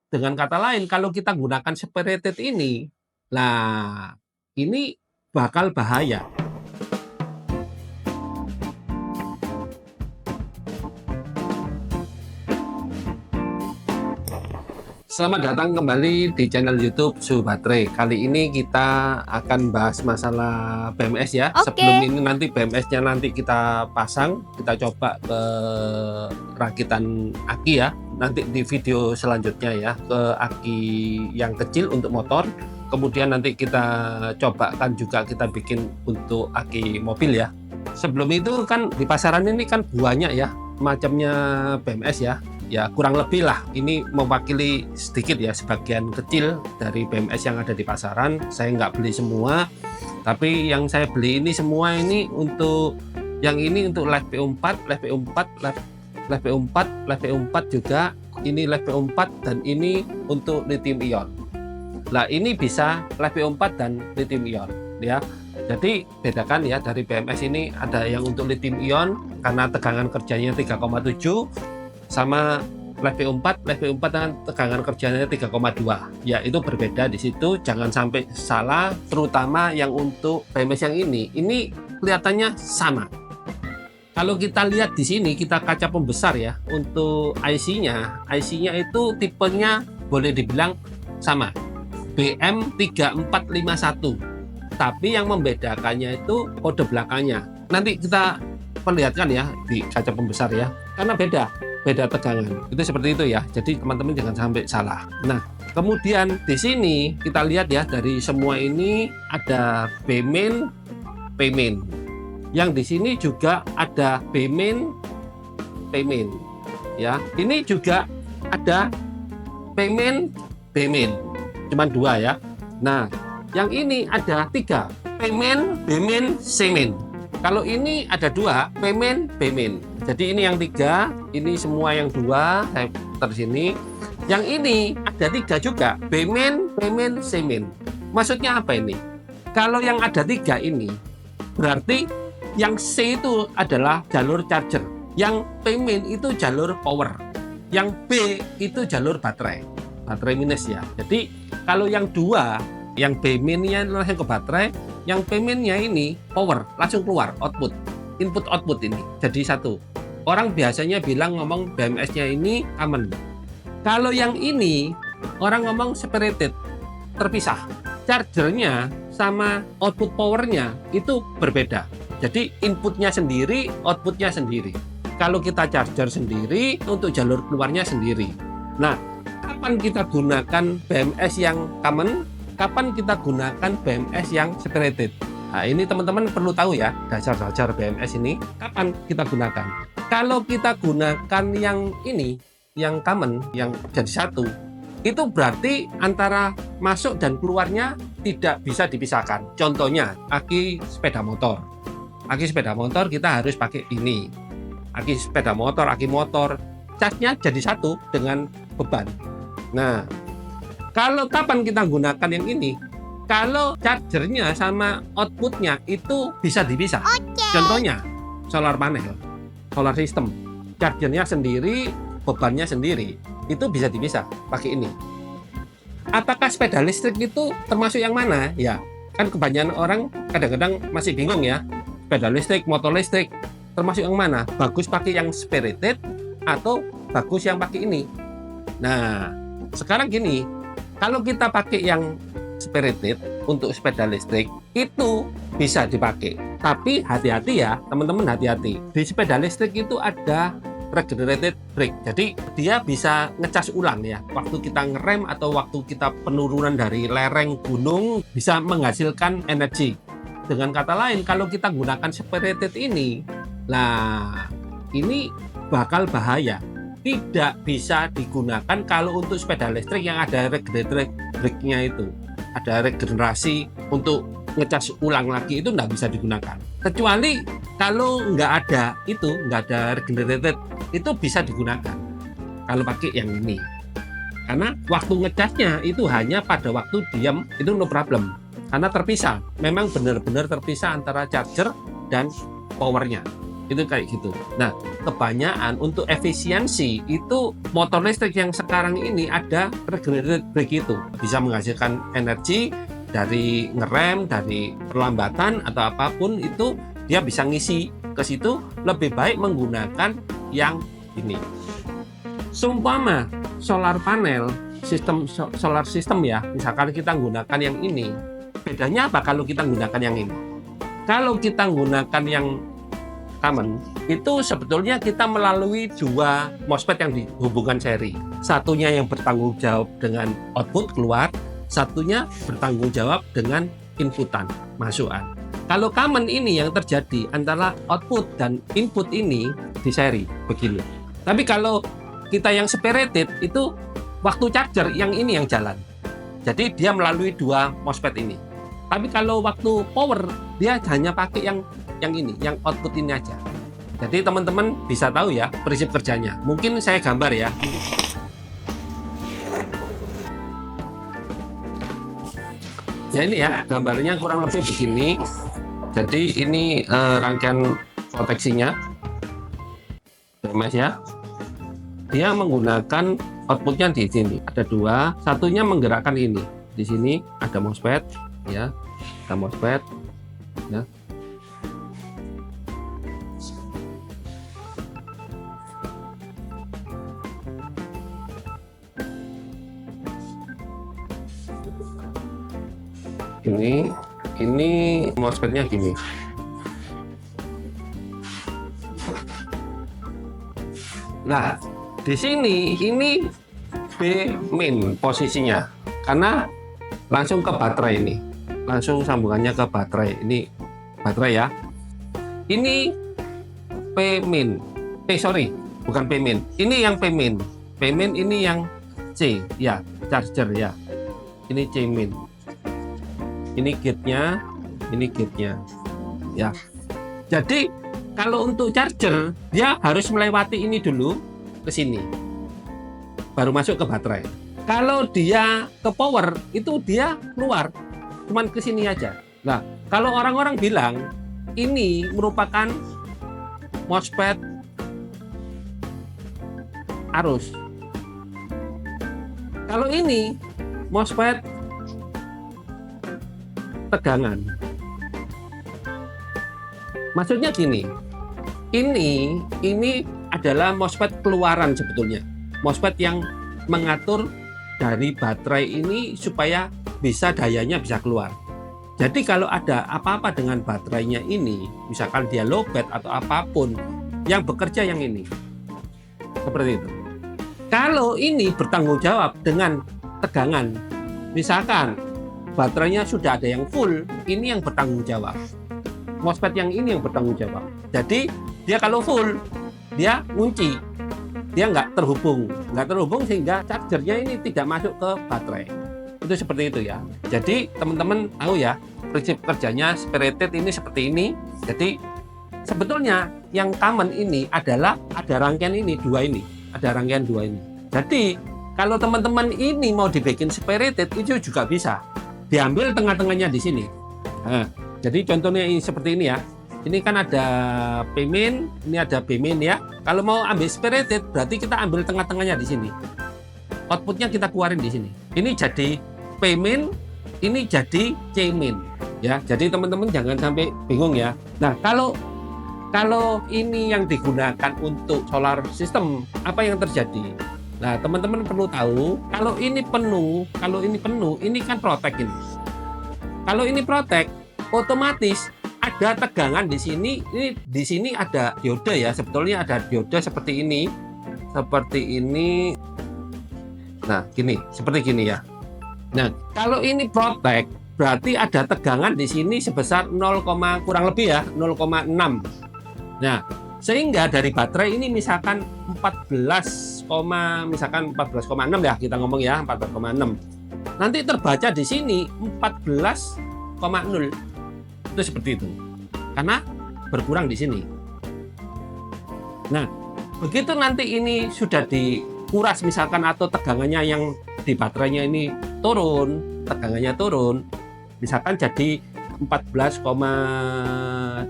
Dengan kata lain, kalau kita gunakan separated ini, nah ini bakal bahaya. Selamat datang kembali di channel YouTube Suhu Baterai. Kali ini kita akan bahas masalah BMS ya. Oke. Sebelum ini nanti BMS-nya nanti kita pasang, kita coba ke rakitan aki ya. Nanti di video selanjutnya ya, ke aki yang kecil untuk motor. Kemudian nanti kita cobakan juga kita bikin untuk aki mobil ya. Sebelum itu kan di pasaran ini kan banyak ya macamnya BMS ya. Ya kurang lebih lah, ini mewakili sedikit ya, sebagian kecil dari BMS yang ada di pasaran. Saya nggak beli semua, tapi yang saya beli ini semua ini untuk yang ini untuk live PO4, live PO4, live PO4, live PO4 juga, ini live PO4 dan ini untuk lithium ion. Nah ini bisa live PO4 dan lithium ion ya. Jadi bedakan ya, dari BMS ini ada yang untuk lithium ion karena tegangan kerjanya 3,7, sama live PO4 dengan tegangan kerjanya 3,2 ya, itu berbeda di situ. Jangan sampai salah, terutama yang untuk BMS yang ini kelihatannya sama. Kalau kita lihat di sini, kita kaca pembesar ya, untuk IC-nya itu tipenya boleh dibilang sama, BM3451, tapi yang membedakannya itu kode belakangnya. Nanti kita perlihatkan ya di kaca pembesar ya, karena beda tegangan, itu seperti itu ya. Jadi teman-teman jangan sampai salah. Nah kemudian di sini kita lihat ya, dari semua ini ada B-main, P-main. Yang di sini juga ada B-main, P-main ya. Ini juga ada P-main, B-main, cuma dua ya. Nah yang ini ada tiga, P-main, B-main, C-main. Kalau ini ada dua, P-main, B-main. Jadi ini yang tiga, ini semua yang dua, saya putar sini. Yang ini ada tiga juga, B-main, P-main, C-main. Maksudnya apa ini? Kalau yang ada tiga ini, berarti yang C itu adalah jalur charger, yang P-main itu jalur power, yang B itu jalur baterai minus ya. Jadi kalau yang dua, yang B-main-nya langsung ke baterai, yang P-main-nya ini power, langsung keluar output, input output ini jadi satu. Orang biasanya bilang ngomong BMS-nya ini common. Kalau yang ini orang ngomong separated, terpisah. Chargernya sama output powernya itu berbeda. Jadi inputnya sendiri, outputnya sendiri. Kalau kita charger sendiri, untuk jalur keluarnya sendiri. Nah, kapan kita gunakan BMS yang common? Kapan kita gunakan BMS yang separated? Nah, ini teman-teman perlu tahu ya, dasar-dasar BMS ini kapan kita gunakan. Kalau kita gunakan yang ini, yang common, yang jadi satu, itu berarti antara masuk dan keluarnya tidak bisa dipisahkan. Contohnya, aki sepeda motor. Aki sepeda motor kita harus pakai ini. Aki sepeda motor, aki motor, casnya jadi satu dengan beban. Nah, kalau kapan kita gunakan yang ini? Kalau chargernya sama outputnya itu bisa dipisah. Contohnya solar panel, solar system, chargernya sendiri, bebannya sendiri, itu bisa dipisah pakai ini. Apakah sepeda listrik itu termasuk yang mana? Ya, kan kebanyakan orang kadang-kadang masih bingung ya. Sepeda listrik, motor listrik, termasuk yang mana? Bagus pakai yang separated atau bagus yang pakai ini? Nah, sekarang gini, kalau kita pakai yang separated untuk sepeda listrik itu bisa dipakai, tapi hati-hati ya teman-teman, hati-hati. Di sepeda listrik itu ada regenerated brake, jadi dia bisa ngecas ulang ya, waktu kita ngerem atau waktu kita penurunan dari lereng gunung, bisa menghasilkan energi. Dengan kata lain, kalau kita gunakan separated ini, nah ini bakal bahaya. Tidak bisa digunakan kalau untuk sepeda listrik yang ada regenerated brake-nya itu, ada regenerasi untuk ngecas ulang lagi, itu nggak bisa digunakan. Kecuali kalau nggak ada itu, nggak ada regenerated, itu bisa digunakan kalau pakai yang ini. Karena waktu ngecasnya itu hanya pada waktu diam, itu no problem. Karena terpisah, memang benar-benar terpisah antara charger dan powernya. Itu kayak gitu. Nah, kebanyakan untuk efisiensi itu motor listrik yang sekarang ini ada regenerative brake itu bisa menghasilkan energi dari ngerem, dari perlambatan atau apapun itu dia bisa ngisi ke situ. Lebih baik menggunakan yang ini. Seumpama solar panel, sistem solar system ya, misalkan kita menggunakan yang ini, bedanya apa kalau kita menggunakan yang ini? Kalau kita menggunakan yang common, itu sebetulnya kita melalui dua MOSFET yang dihubungkan seri. Satunya yang bertanggung jawab dengan output keluar, satunya bertanggung jawab dengan inputan, masukan. Kalau common ini yang terjadi antara output dan input ini di seri, begini. Tapi kalau kita yang separated itu waktu charger yang ini yang jalan. Jadi dia melalui dua MOSFET ini. Tapi kalau waktu power dia hanya pakai yang ini, yang output ini aja. Jadi teman-teman bisa tahu ya prinsip kerjanya. Mungkin saya gambar ya. Ya ini ya gambarnya kurang lebih begini. Jadi ini rangkaian proteksinya, Mas ya. Dia menggunakan outputnya di sini ada dua, satunya menggerakkan ini. Di sini ada MOSFET ya, ada MOSFET ya. Ini MOSFET-nya gini. Nah, di sini ini B min posisinya karena langsung ke baterai ini, langsung sambungannya ke baterai. Ini baterai ya. Ini P min. Sorry, bukan P min. Ini yang P min. P min ini yang C ya, charger ya. Ini C min. Ini gate-nya, ini gate-nya. Ya. Jadi kalau untuk charger dia harus melewati ini dulu ke sini. Baru masuk ke baterai. Kalau dia ke power itu dia keluar cuman ke sini aja. Nah, kalau orang-orang bilang ini merupakan MOSFET arus. Kalau ini MOSFET tegangan. Maksudnya gini. Ini adalah MOSFET keluaran sebetulnya. MOSFET yang mengatur dari baterai ini supaya bisa dayanya bisa keluar. Jadi kalau ada apa-apa dengan baterainya ini, misalkan dia lowbat atau apapun, yang bekerja yang ini. Seperti itu. Kalau ini bertanggung jawab dengan tegangan, misalkan baterainya sudah ada yang full, ini yang bertanggung jawab. MOSFET yang ini yang bertanggung jawab. Jadi dia kalau full, dia ngunci, dia nggak terhubung sehingga chargernya ini tidak masuk ke baterai. Itu seperti itu ya. Jadi teman-teman tahu ya prinsip kerjanya separated ini seperti ini. Jadi sebetulnya yang common ini adalah ada rangkaian ini dua ini, ada rangkaian dua ini. Jadi kalau teman-teman ini mau dibikin separated itu juga bisa diambil tengah-tengahnya di sini. Nah, jadi contohnya ini seperti ini ya. Ini kan ada P min, ini ada B min ya. Kalau mau ambil separated berarti kita ambil tengah-tengahnya di sini. Outputnya kita keluarin di sini. Ini jadi P min, ini jadi C min ya. Jadi teman-teman jangan sampai bingung ya. Nah, kalau ini yang digunakan untuk solar system, apa yang terjadi? Nah, teman-teman perlu tahu, kalau ini penuh, ini kan protect ini. Kalau ini protect, otomatis ada tegangan di sini. Ini di sini ada diode ya. Sebetulnya ada diode seperti ini. Seperti ini. Nah, gini, seperti gini ya. Nah, kalau ini protect, berarti ada tegangan di sini sebesar 0, kurang lebih ya, 0,6. Nah, sehingga dari baterai ini misalkan 14,6 ya, kita ngomong ya, 14,6. Nanti terbaca di sini 14,0. Itu seperti itu. Karena berkurang di sini. Nah, begitu nanti ini sudah dikuras misalkan atau tegangannya yang di baterainya ini turun, tegangannya turun, misalkan jadi 14,2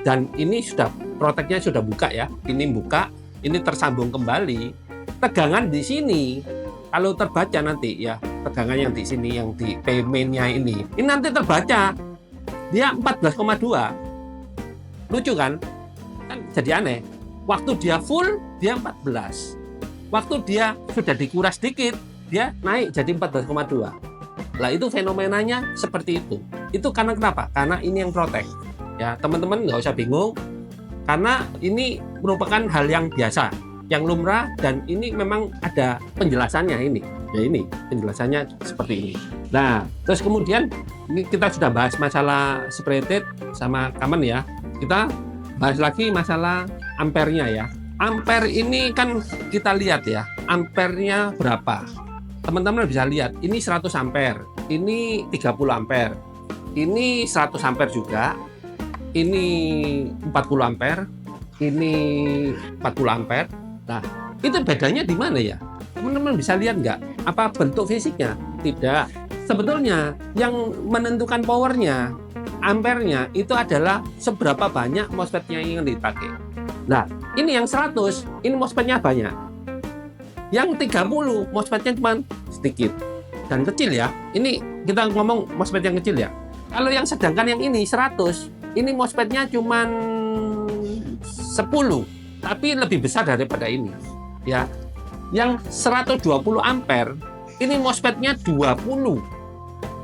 dan ini sudah proteknya sudah buka ya, ini buka, ini tersambung kembali. Tegangan di sini kalau terbaca nanti ya, tegangan yang di sini yang di P-nya ini nanti terbaca dia 14,2. Lucu kan? Kan jadi aneh. Waktu dia full dia 14. Waktu dia sudah dikuras dikit dia naik jadi 14,2. Lah itu fenomenanya seperti itu. Itu karena kenapa? Karena ini yang protek. Ya, teman-teman nggak usah bingung. Karena ini merupakan hal yang biasa, yang lumrah, dan ini memang ada penjelasannya ini. Ya ini penjelasannya seperti ini. Nah, terus kemudian ini kita sudah bahas masalah separated sama common ya. Kita bahas lagi masalah ampernya ya. Ampere ini kan kita lihat ya, ampernya berapa? Teman-teman bisa lihat, ini 100 ampere, ini 30 ampere, ini 100 ampere juga, ini 40 ampere, ini 40 ampere. Nah, itu bedanya di mana ya? Teman-teman bisa lihat nggak? Apa bentuk fisiknya? Tidak. Sebetulnya yang menentukan powernya, ampernya, itu adalah seberapa banyak MOSFET-nya yang dipakai. Nah, ini yang 100, ini MOSFET-nya banyak. Yang 30, MOSFET-nya cuma sedikit dan kecil ya. Ini kita ngomong MOSFET yang kecil ya. Kalau yang sedangkan yang ini 100, ini MOSFET-nya cuma 10, tapi lebih besar daripada ini. Ya. Yang 120 ampere, ini MOSFET-nya 20.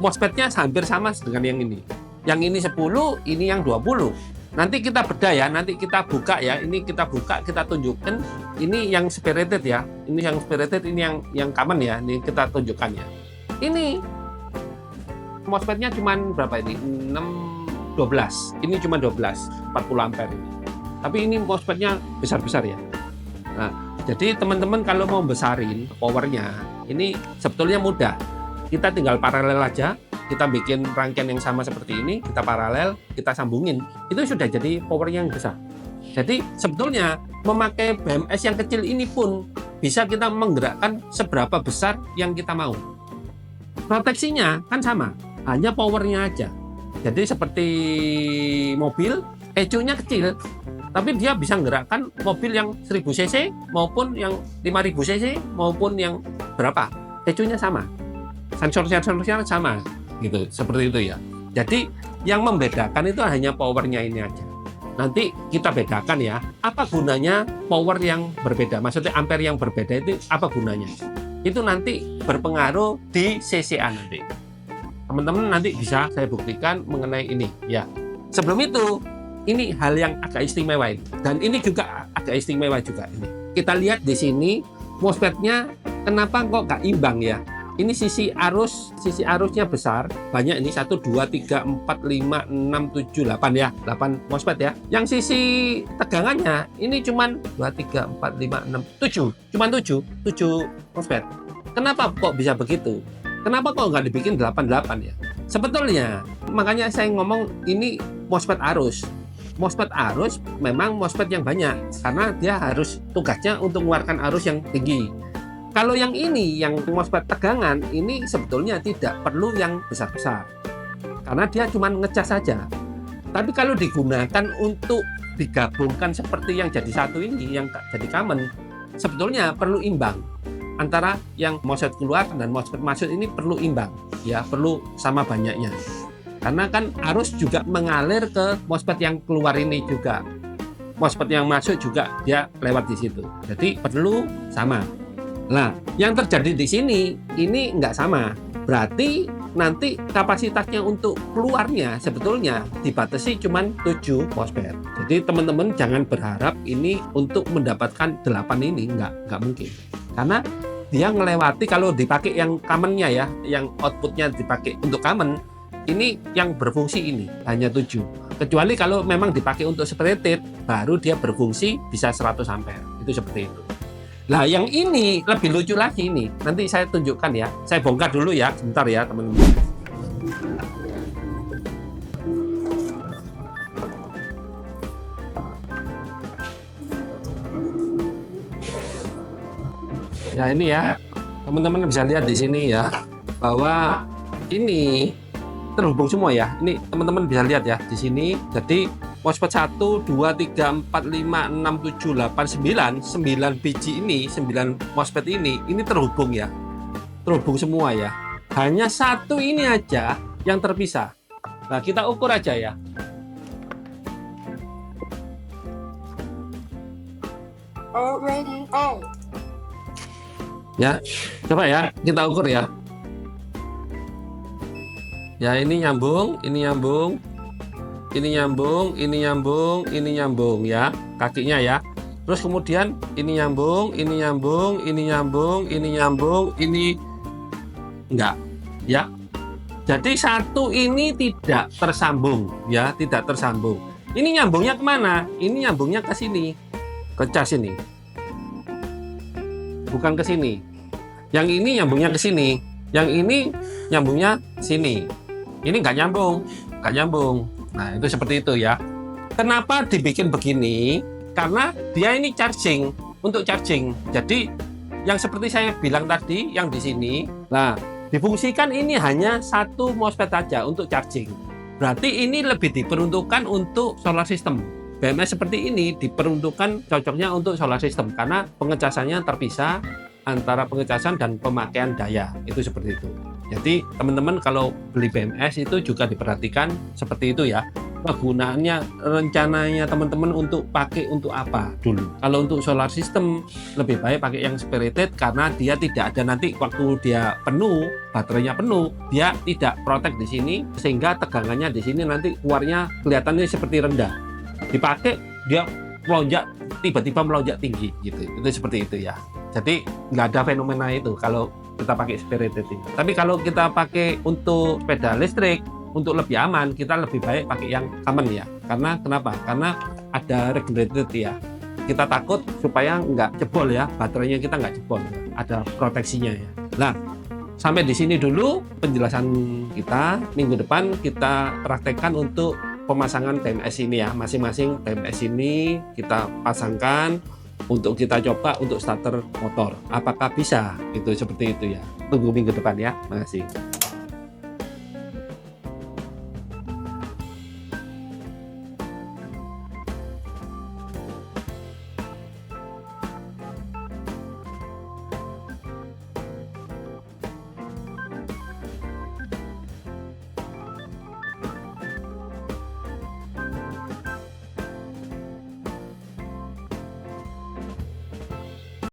MOSFET-nya hampir sama dengan yang ini. Yang ini 10, ini yang 20. Nanti kita bedah ya, nanti kita buka ya. Ini kita buka, kita tunjukkan. Ini yang separated ya. Ini yang separated, ini yang common ya. Ini kita tunjukkan ya. Ini MOSFET-nya cuma berapa ini? 12. Ini cuma 12, 40 ampere ini. Tapi ini MOSFET-nya besar-besar ya. Nah, jadi teman-teman kalau mau besarin powernya, ini sebetulnya mudah. Kita tinggal paralel aja. Kita bikin rangkaian yang sama seperti ini, kita paralel, kita sambungin, itu sudah jadi power yang besar. Jadi sebetulnya memakai BMS yang kecil ini pun bisa kita menggerakkan seberapa besar yang kita mau. Proteksinya kan sama, hanya powernya aja. Jadi seperti mobil, ECU-nya kecil, tapi dia bisa menggerakkan mobil yang 1000 cc maupun yang 5000 cc maupun yang berapa, ECU-nya sama, sensor-sensornya sama. Gitu, seperti itu ya. Jadi yang membedakan itu hanya powernya ini aja. Nanti kita bedakan ya, apa gunanya power yang berbeda, maksudnya ampere yang berbeda itu apa gunanya. Itu nanti berpengaruh di CCA nanti. Teman-teman nanti bisa saya buktikan mengenai ini ya. Sebelum itu, ini hal yang agak istimewa ini. Dan ini juga agak istimewa juga ini. Kita lihat di sini MOSFET-nya kenapa kok nggak imbang ya. Ini sisi arusnya besar, banyak ini 1, 2, 3, 4, 5, 6, 7, 8 ya, 8 MOSFET ya. Yang sisi tegangannya ini cuman 2, 3, 4, 5, 6, 7, cuman 7 MOSFET. Kenapa kok bisa begitu? Kenapa kok nggak dibikin 88 ya? Sebetulnya, makanya saya ngomong ini MOSFET arus. MOSFET arus memang MOSFET yang banyak, karena dia harus tugasnya untuk mengeluarkan arus yang tinggi. Kalau yang ini, yang MOSFET tegangan, ini sebetulnya tidak perlu yang besar-besar. Karena dia cuma ngecas saja. Tapi kalau digunakan untuk digabungkan seperti yang jadi satu ini, yang jadi common, sebetulnya perlu imbang. Antara yang MOSFET keluar dan MOSFET masuk ini perlu imbang. Ya, perlu sama banyaknya. Karena kan arus juga mengalir ke MOSFET yang keluar ini juga. MOSFET yang masuk juga dia lewat di situ. Jadi perlu sama. Nah, yang terjadi di sini ini nggak sama. Berarti nanti kapasitasnya untuk keluarnya sebetulnya dibatasi cuma 7 MOSFET. Jadi teman-teman jangan berharap ini untuk mendapatkan 8 ini, nggak mungkin. Karena dia ngelewati kalau dipakai yang common-nya ya, yang outputnya dipakai untuk common, ini yang berfungsi ini hanya 7. Kecuali kalau memang dipakai untuk separated, baru dia berfungsi bisa 100 ampere. Itu seperti itu. Nah, yang ini lebih lucu lagi nih. Nanti saya tunjukkan ya. Saya bongkar dulu ya, sebentar ya, teman-teman. Ya, ini ya. Teman-teman bisa lihat di sini ya, bahwa ini terhubung semua ya. Ini teman-teman bisa lihat ya di sini. Jadi MOSFET 1, 2, 3, 4, 5, 6, 7, 8, 9 9 biji ini, 9 MOSFET ini terhubung ya, terhubung semua ya. Hanya satu ini aja yang terpisah. Nah, kita ukur aja ya. Already on. Ya, coba ya, kita ukur ya. Ya, ini nyambung, ini nyambung, ini nyambung, ini nyambung, ini nyambung ya, kakinya ya. Terus kemudian ini nyambung, ini nyambung, ini nyambung, ini nyambung, ini enggak ya. Jadi satu ini tidak tersambung ya, tidak tersambung. Ini nyambungnya kemana? Ini nyambungnya ke sini, ke cas ini, bukan ke sini. Yang ini nyambungnya ke sini, yang ini nyambungnya sini. Ini nggak nyambung, nggak nyambung. Nah, itu seperti itu ya. Kenapa dibikin begini? Karena dia ini charging, untuk charging. Jadi yang seperti saya bilang tadi, yang di sini, nah difungsikan ini hanya satu MOSFET saja untuk charging. Berarti ini lebih diperuntukkan untuk solar system. BMS seperti ini diperuntukkan cocoknya untuk solar system karena pengecasannya terpisah antara pengecasan dan pemakaian daya. Itu seperti itu. Jadi teman-teman kalau beli BMS itu juga diperhatikan seperti itu ya. Kegunaannya, rencananya teman-teman untuk pakai untuk apa dulu. Kalau untuk solar system lebih baik pakai yang spirited karena dia tidak ada nanti waktu dia penuh, baterainya penuh, dia tidak protek di sini sehingga tegangannya di sini nanti keluarnya kelihatannya seperti rendah. Dipakai dia melonjak, tiba-tiba melonjak tinggi gitu. Itu seperti itu ya. Jadi nggak ada fenomena itu kalau kita pakai spirited ini. Tapi kalau kita pakai untuk sepeda listrik, untuk lebih aman, kita lebih baik pakai yang common ya. Karena kenapa? Karena ada regulated ya. Kita takut supaya nggak jebol ya, baterainya kita nggak jebol. Ada proteksinya ya. Nah, sampai di sini dulu penjelasan kita. Minggu depan kita praktekkan untuk pemasangan BMS ini ya. Masing-masing BMS ini kita pasangkan untuk kita coba untuk starter motor. Apakah bisa? Itu seperti itu ya. Tunggu minggu depan ya. Makasih.